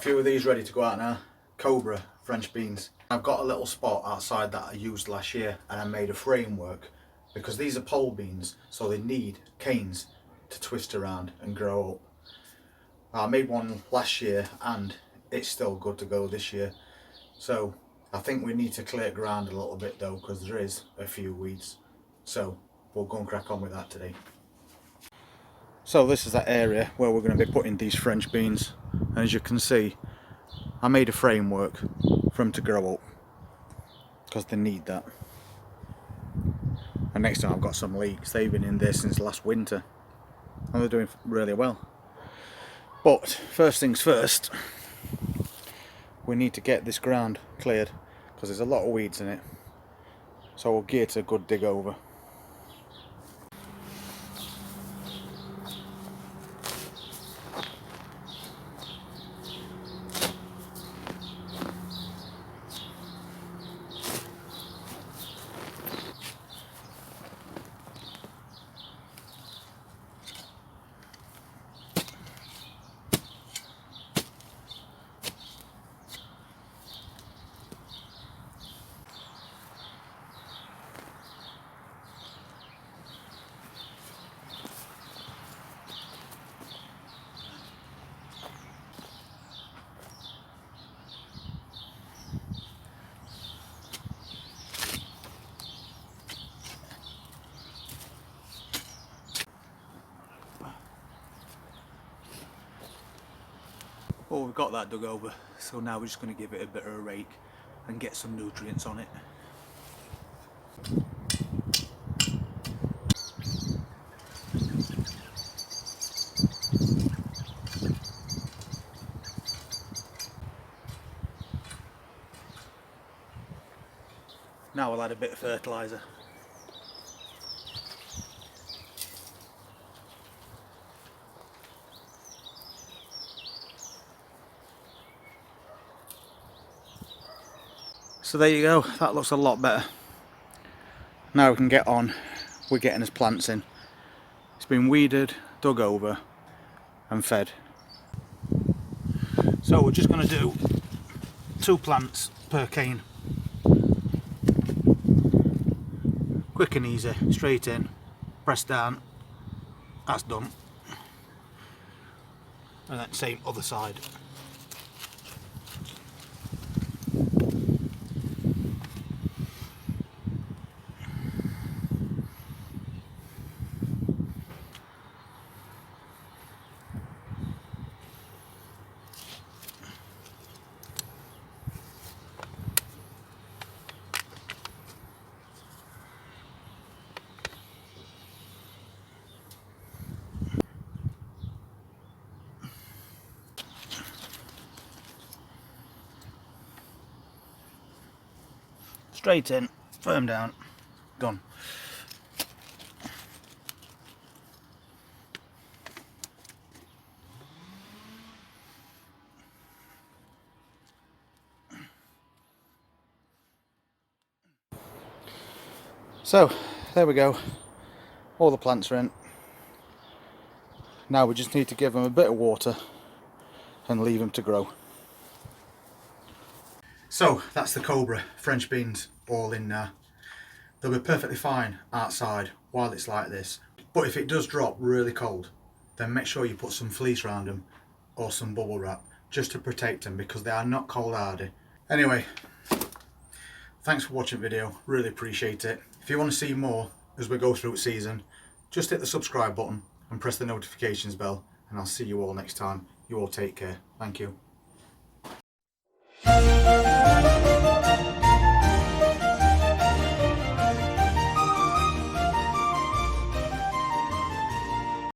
a few of these ready to go out now. Cobra French beans. I've got a little spot outside that I used last year and I made a framework because these are pole beans, so they need canes to twist around and grow up. I made one last year and it's still good to go this year. So I think we need to clear ground a little bit though, because there is a few weeds. So we'll go and crack on with that today. So this is that area where we're going to be putting these French beans, and as you can see I made a framework for them to grow up because they need that. And next time I've got some leeks. They've been in there since last winter and they're doing really well. But first things first, we need to get this ground cleared because there's a lot of weeds in it, so we'll give it a good dig over. Well, we've got that dug over, so now we're just going to give it a bit of a rake and get some nutrients on it. Now we'll add a bit of fertiliser. So there you go, that looks a lot better. Now we can get on with getting his plants in. It's been weeded, dug over and fed. So we're just going to do 2 plants per cane. Quick and easy, straight in, press down, that's done. And then same other side. Straight in, firm down, done. So there we go, all the plants are in. Now we just need to give them a bit of water and leave them to grow. So that's the Cobra French beans all in now. They'll be perfectly fine outside while it's like this, but if it does drop really cold, then make sure you put some fleece around them or some bubble wrap just to protect them, because they are not cold hardy. Anyway, thanks for watching the video, really appreciate it. If you want to see more as we go through the season, just hit the subscribe button and press the notifications bell, and I'll see you all next time. You all take care. Thank you.